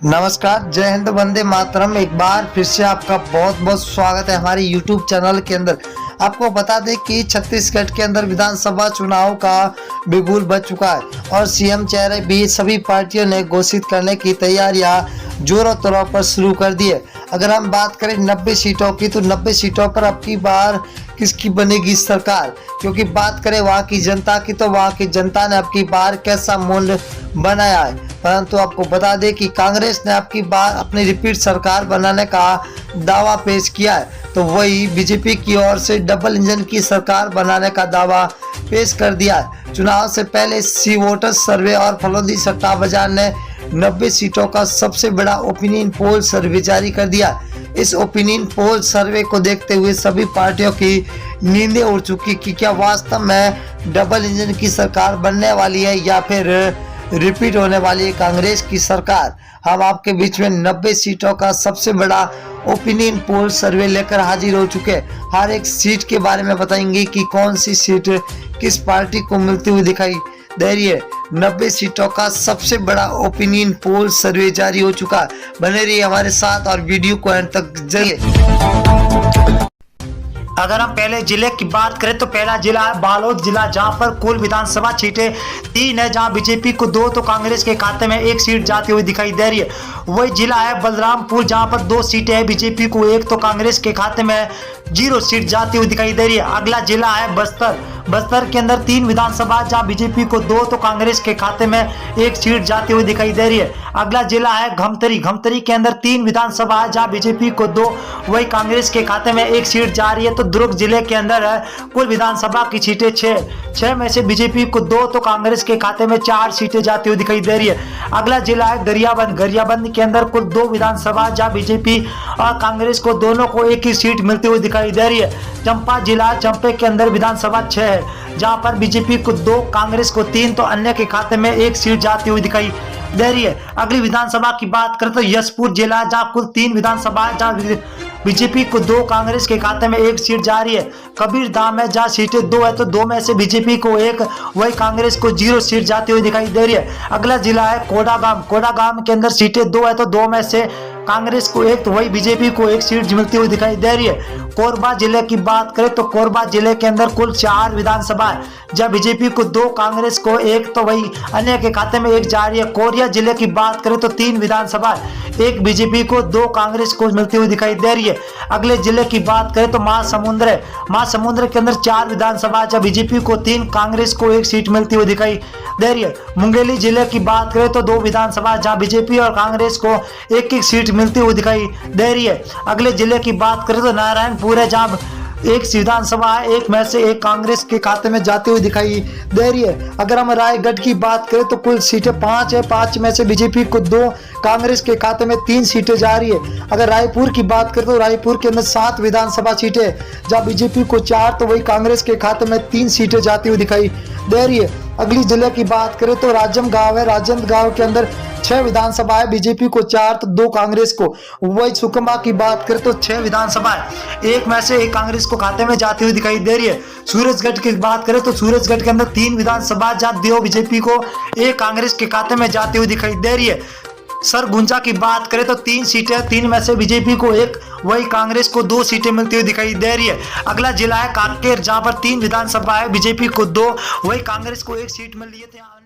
नमस्कार, जय हिंद, वंदे मातरम। एक बार फिर से आपका बहुत बहुत स्वागत है हमारे YouTube चैनल के अंदर। आपको बता दें कि छत्तीसगढ़ के अंदर विधानसभा चुनाव का बिगुल बज चुका है और सीएम चेहरे भी सभी पार्टियों ने घोषित करने की तैयारियां जोरों तौर पर शुरू कर दी है। अगर हम बात करें 90 सीटों की, तो 90 सीटों पर अब की बार किसकी बनेगी सरकार, क्योंकि बात करें वहाँ की जनता की, तो वहाँ की जनता ने अब की बार कैसा मूल्य बनाया है। परंतु आपको बता दें कि कांग्रेस ने अब की बार अपनी रिपीट सरकार बनाने का दावा पेश किया है, तो वही बीजेपी की ओर से डबल इंजन की सरकार बनाने का दावा पेश कर दिया है। चुनाव से पहले सी वोटर सर्वे और फलोदी सट्टा बाजार ने 90 सीटों का सबसे बड़ा ओपिनियन पोल सर्वे जारी कर दिया। इस ओपिनियन पोल सर्वे को देखते हुए सभी पार्टियों की नींदें उड़ चुकी कि क्या वास्तव में डबल इंजन की सरकार बनने वाली है या फिर रिपीट होने वाली है कांग्रेस की सरकार। हम आपके बीच में 90 सीटों का सबसे बड़ा ओपिनियन पोल सर्वे लेकर हाजिर हो चुके हैं। हर एक सीट के बारे में बताएंगे कि कौन सी सीट किस पार्टी को मिलती हुई दिखाई दे रही है। 90 सीटों का सबसे बड़ा ओपिनियन पोल सर्वे जारी हो चुका है। बने रहिए हमारे साथ और वीडियो को अंत तक जाइए। अगर हम पहले जिले की बात करें तो पहला जिला है बालोद जिला, जहां पर कुल विधानसभा सीटें 3 है, जहां बीजेपी को 2 तो कांग्रेस के खाते में 1 सीट जाती हुई दिखाई दे रही है। वही जिला है बलरामपुर, जहां पर 2 सीटें है, बीजेपी को 1 तो कांग्रेस के खाते में 0 सीट जाती हुई दिखाई दे रही है। अगला जिला है बस्तर के अंदर 3 विधानसभा, जहां बीजेपी को 2 तो कांग्रेस के खाते में 1 सीट जाती हुई दिखाई दे रही है। अगला जिला है धमतरी के अंदर 3 विधानसभा, जहां बीजेपी को 2 वही कांग्रेस के खाते में 1 सीट जा रही है। तो दुर्ग जिले के अंदर कुल विधानसभा की सीटें 6 में से बीजेपी को 2 तो कांग्रेस के खाते में 4 सीटें जाती हुई दिखाई दे रही है। अगला जिला है गरियाबंद के अंदर कुल 2 विधानसभा, जहां बीजेपी और कांग्रेस को दोनों को 1 ही सीट मिलती हुई दिखाई दे रही है। चंपा जिला चंपे के अंदर विधानसभा 6 है, जहां पर बीजेपी को 2 कांग्रेस को 3 तो अन्य के खाते में 1 सीट जाती हुई दिखाई दे रही है। अगली विधानसभा की बात करें तो यशपुर जिला, जहां कुल 3 विधानसभा, जहां बीजेपी को 2 कांग्रेस के खाते में 1 सीट जा रही है। कबीरधाम है, जहां सीटें 2 है, तो 2 में से बीजेपी को 1 वही कांग्रेस को 0 सीट जाती हुई दिखाई दे रही है। अगला जिला है कोडागाम के अंदर सीटें 2 है, तो 2 में से कांग्रेस को 1 तो वही बीजेपी को 1 सीट मिलती हुई दिखाई दे रही है। कोरबा जिले की बात करें तो कोरबा जिले के अंदर कुल 4 विधानसभा है, जब बीजेपी को 2 कांग्रेस को 1 तो वही अन्य के खाते में 1 जा रही है। कोरिया जिले की बात करें तो 3 विधानसभा है, 1 बीजेपी को 2 कांग्रेस को मिलती हुई दिखाई दे रही है। अगले जिले की बात करें तो महासमुंद के अंदर 4 विधानसभा, जब बीजेपी को 3 कांग्रेस को 1 सीट मिलती हुई दिखाई दे रही है। मुंगेली जिले की बात करें तो 2 विधानसभा, जहां बीजेपी और कांग्रेस को 1 सीट मिलती हुई दिखाई दे रही है। अगले जिले की बात करें तो नारायणपुर है, जहां 1 विधानसभा है, 1 में से 1 कांग्रेस के खाते में जाती हुई दिखाई दे रही है। अगर हम रायगढ़ की बात करें तो कुल सीटें 5 है, 5 में से बीजेपी को 2 कांग्रेस के खाते में 3 सीटें जा रही है। अगर रायपुर की बात करें तो रायपुर के अंदर 7 विधानसभा सीटें, जहां बीजेपी को 4 तो वही कांग्रेस के खाते में 3 सीटें जाती हुई दिखाई दे रही है। अगली जिले की बात करें तो राजनांदगांव है, राजनांदगांव के अंदर 6 विधानसभा है, बीजेपी को 4 तो 2 कांग्रेस को। वही सुकमा की बात करें तो 6 विधानसभा है, 1 में से 1 कांग्रेस को खाते में जाती हुई दिखाई दे रही है। सूरजगढ़ की बात करें तो सूरजगढ़ के अंदर 3 विधानसभा, जहां 2 बीजेपी को 1 कांग्रेस के खाते में जाती हुई दिखाई दे रही है। सरगुजा की बात करें तो 3 सीटें, 3 में से बीजेपी को 1 वही कांग्रेस को 2 सीटें मिलती हुई दिखाई दे रही है। अगला जिला है कांकेर, जहां पर 3 विधानसभा है, बीजेपी को 2 वही कांग्रेस को 1 सीट मिल रही है।